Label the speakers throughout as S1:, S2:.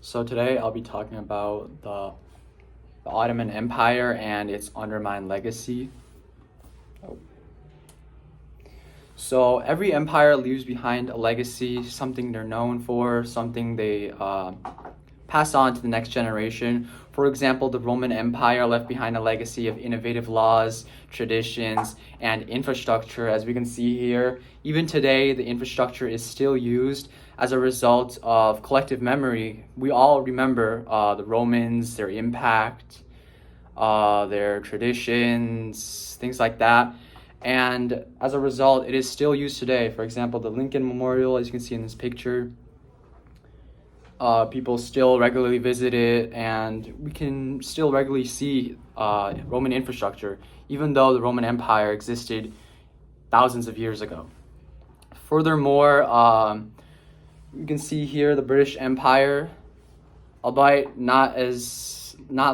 S1: So today I'll be talking about the Ottoman Empire and its undermined legacy. So every empire leaves behind a legacy, something they're known for, something they pass on to the next generation. For example, the Roman Empire left behind a legacy of innovative laws, traditions, and infrastructure. As we can see here, even today, the infrastructure is still used as a result of collective memory. We all remember the Romans, their impact, their traditions, things like that. And as a result, it is still used today. For example, the Lincoln Memorial, as you can see in this picture, people still regularly visit it, and we can still regularly see Roman infrastructure, even though the Roman Empire existed thousands of years ago. Furthermore, you can see here the British Empire, albeit not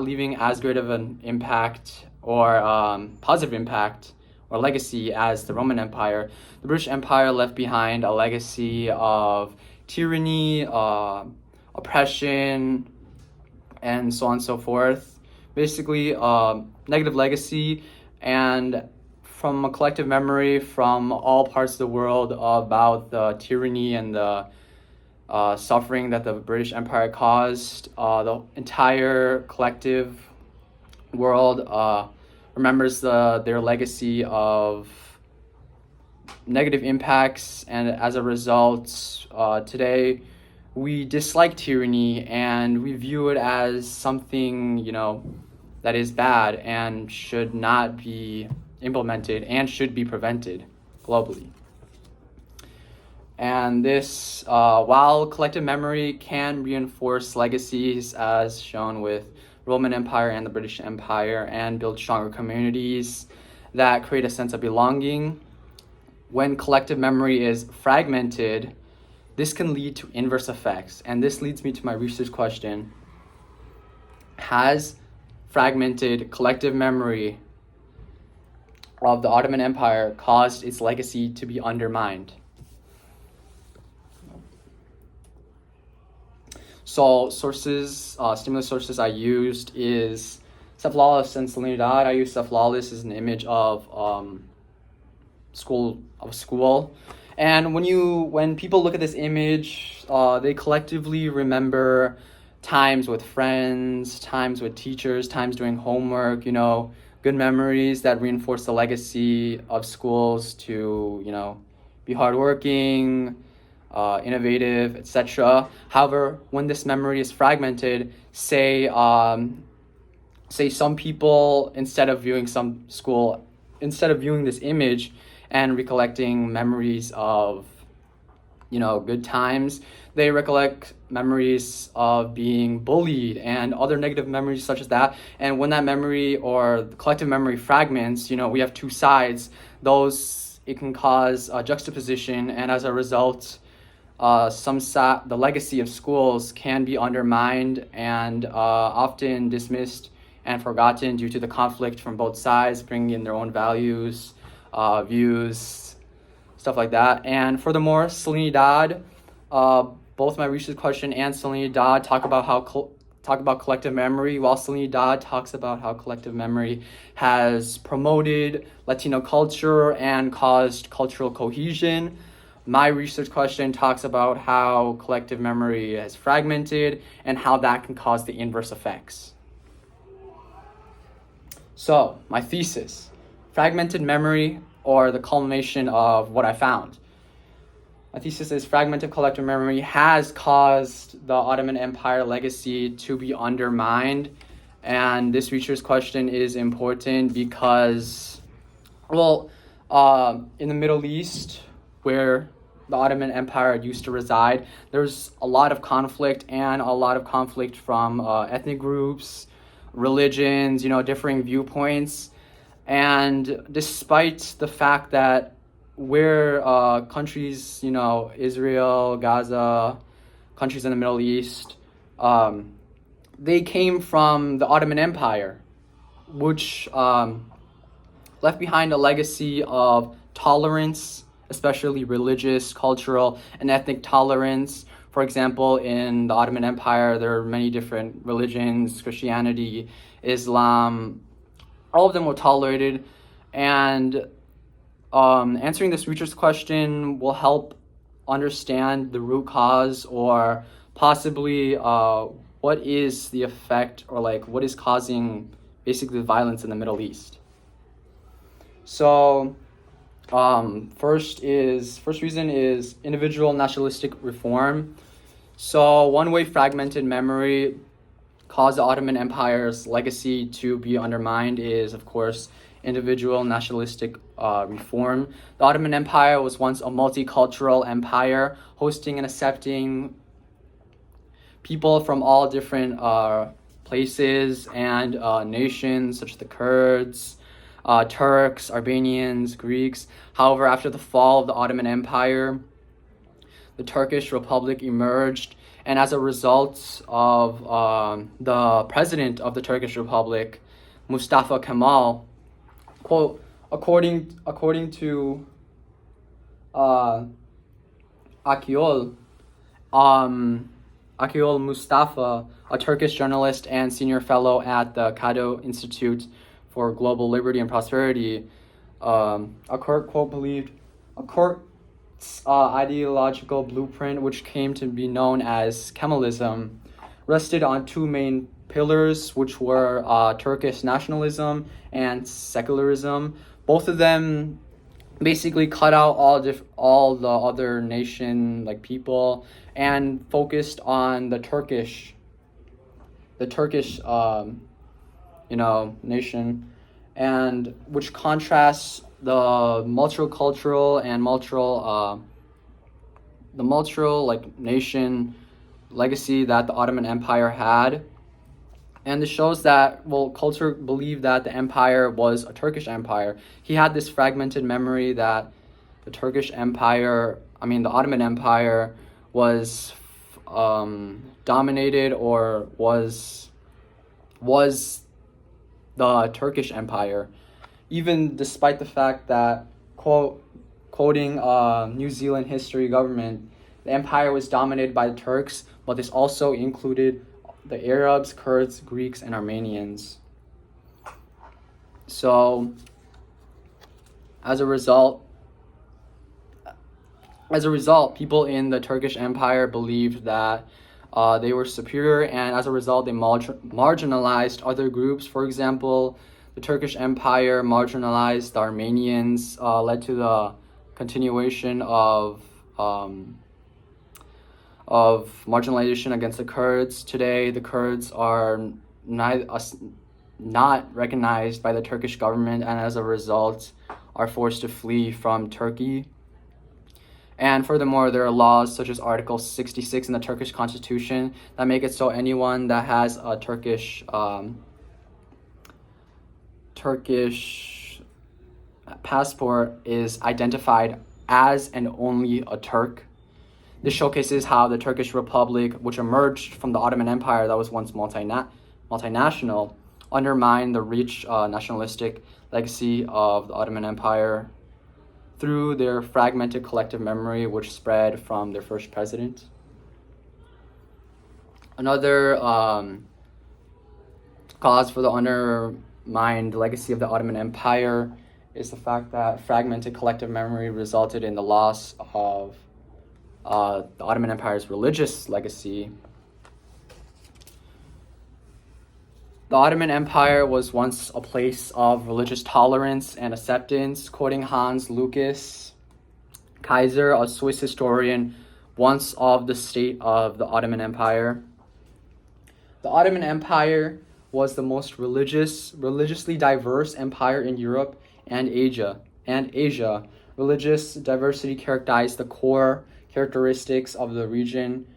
S1: leaving as great of an impact or positive impact or legacy as the Roman Empire. The British Empire left behind a legacy of tyranny, oppression, and so on and so forth. Basically, negative legacy, and from a collective memory from all parts of the world about the tyranny and the suffering that the British Empire caused. The entire collective world remembers their legacy of negative impacts, and as a result, today we dislike tyranny and we view it as something, that is bad and should not be implemented and should be prevented globally. And this, while collective memory can reinforce legacies as shown with Roman Empire and the British Empire and build stronger communities that create a sense of belonging, when collective memory is fragmented, this can lead to inverse effects. And this leads me to my research question. Has fragmented collective memory of the Ottoman Empire caused its legacy to be undermined? So stimulus sources I used is Cephalus and Salinidad. I used Cephalus as an image of school. And when people look at this image, they collectively remember times with friends, times with teachers, times doing homework, good memories that reinforce the legacy of schools to, be hardworking, innovative, etc. However, when this memory is fragmented, say some people, instead of viewing this image and recollecting memories of, good times, they recollect memories of being bullied and other negative memories such as that. And when that memory or the collective memory fragments, we have two sides. It can cause a juxtaposition, and as a result, the legacy of schools can be undermined and often dismissed and forgotten due to the conflict from both sides, bringing in their own values, views, stuff like that. And furthermore, Salinidad, both my research question and Salinidad talk about collective memory, while Salinidad talks about how collective memory has promoted Latino culture and caused cultural cohesion. My research question talks about how collective memory has fragmented and how that can cause the inverse effects. So, my thesis, fragmented memory or the culmination of what I found. My thesis is fragmented collective memory has caused the Ottoman Empire legacy to be undermined. And this research question is important because, in the Middle East, where the Ottoman Empire used to reside, there's a lot of conflict from ethnic groups, religions, differing viewpoints. And despite the fact that where countries, Israel, Gaza, countries in the Middle East, they came from the Ottoman Empire, which left behind a legacy of tolerance, especially religious, cultural, and ethnic tolerance. For example, in the Ottoman Empire, there are many different religions: Christianity, Islam. All of them were tolerated, and answering this research question will help understand the root cause, or possibly what is the effect, or like what is causing basically the violence in the Middle East. So first reason is individual nationalistic reform. So one way fragmented memory caused the Ottoman Empire's legacy to be undermined is, of course, individual nationalistic reform. The Ottoman Empire was once a multicultural empire, hosting and accepting people from all different places and nations, such as the Kurds, Turks, Albanians, Greeks. However, after the fall of the Ottoman Empire, the Turkish Republic emerged, and as a result of the president of the Turkish Republic, Mustafa Kemal, quote, according to Akil Mustafa, a Turkish journalist and senior fellow at the Cato Institute for Global Liberty and Prosperity, a quote believed a court's ideological blueprint, which came to be known as Kemalism, rested on two main pillars, which were Turkish nationalism and secularism. Both of them basically cut out all the other nation people and focused on the Turkish nation, and which contrasts the multicultural and nation legacy that the Ottoman Empire had. And this shows that, culture believed that the empire was a Turkish empire. He had this fragmented memory that the Ottoman Empire was dominated, or was the Turkish Empire, even despite the fact that, quoting New Zealand history government, the empire was dominated by the Turks, but this also included the Arabs, Kurds, Greeks, and Armenians. So, as a result, people in the Turkish Empire believed that they were superior, and as a result, they marginalized other groups. For example, the Turkish Empire marginalized the Armenians, led to the continuation of marginalization against the Kurds. Today, the Kurds are not recognized by the Turkish government, and as a result, are forced to flee from Turkey. And furthermore, there are laws such as Article 66 in the Turkish Constitution that make it so anyone that has a Turkish passport is identified as and only a Turk. This showcases how the Turkish Republic, which emerged from the Ottoman Empire that was once multinational, undermined the rich nationalistic legacy of the Ottoman Empire through their fragmented collective memory, which spread from their first president. Another cause for the undermined legacy of the Ottoman Empire is the fact that fragmented collective memory resulted in the loss of the Ottoman Empire's religious legacy. The Ottoman Empire was once a place of religious tolerance and acceptance. Quoting Hans Lucas Kaiser, a Swiss historian, once of the state of the Ottoman Empire. The Ottoman Empire was the most religiously diverse empire in Europe and Asia. Religious diversity characterized the core characteristics of the region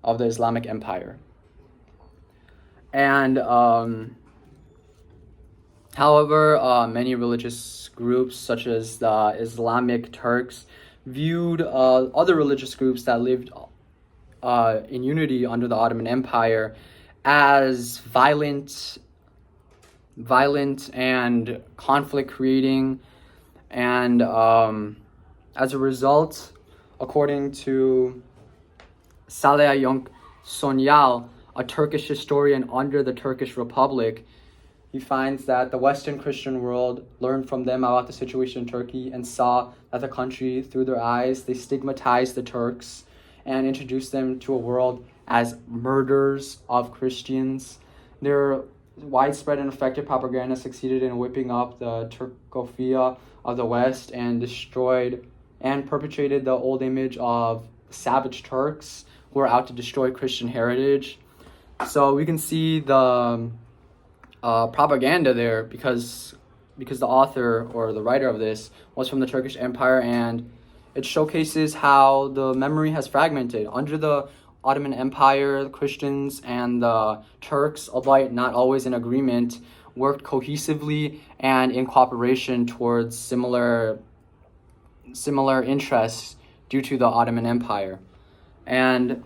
S1: of the Islamic Empire. And however, many religious groups, such as the Islamic Turks, viewed other religious groups that lived in unity under the Ottoman Empire as violent and conflict-creating, and as a result, according to Salih Sonyal, a Turkish historian under the Turkish Republic, he finds that the Western Christian world learned from them about the situation in Turkey and saw that the country, through their eyes, they stigmatized the Turks and introduced them to a world as murderers of Christians. Their widespread and effective propaganda succeeded in whipping up the Turkophobia of the West and destroyed and perpetuated the old image of savage Turks who are out to destroy Christian heritage. So we can see the propaganda there because the author or the writer of this was from the Turkish Empire, and it showcases how the memory has fragmented. Under the Ottoman Empire, the Christians and the Turks, albeit not always in agreement, worked cohesively and in cooperation towards similar interests due to the Ottoman Empire. And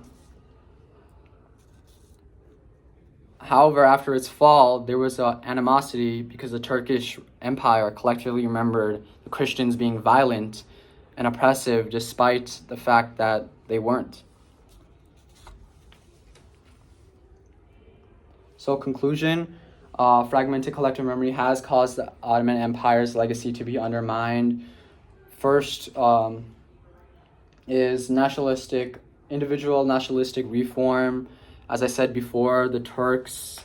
S1: however, after its fall, there was an animosity because the Turkish Empire collectively remembered the Christians being violent and oppressive despite the fact that they weren't. So conclusion, fragmented collective memory has caused the Ottoman Empire's legacy to be undermined. First is individual nationalistic reform. As I said before, the Turks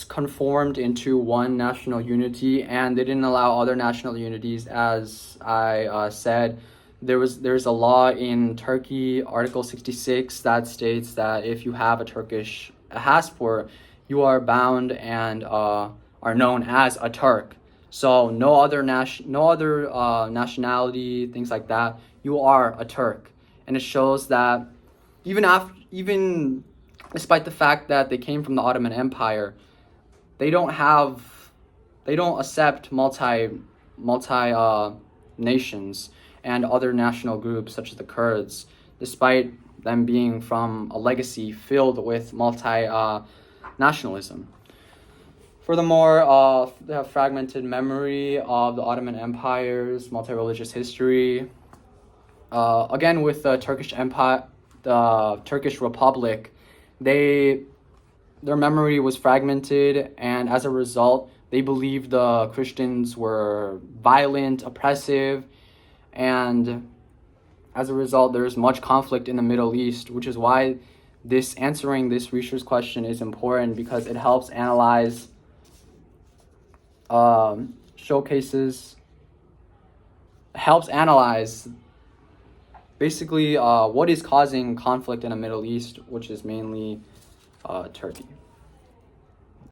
S1: conformed into one national unity, and they didn't allow other national unities. As I said, there's a law in Turkey, Article 66, that states that if you have a Turkish passport, you are bound and are known as a Turk. So no other nationality, things like that. You are a Turk, and it shows that even despite the fact that they came from the Ottoman Empire, they don't accept multi nations and other national groups such as the Kurds, despite them being from a legacy filled with nationalism. Furthermore, they have fragmented memory of the Ottoman Empire's multi-religious history. Again, with the Turkish Empire, the Turkish Republic, their memory was fragmented, and as a result, they believed the Christians were violent, oppressive, and as a result, there's much conflict in the Middle East, which is why answering this research question is important, because it helps analyze, basically what is causing conflict in the Middle East, which is mainly Turkey.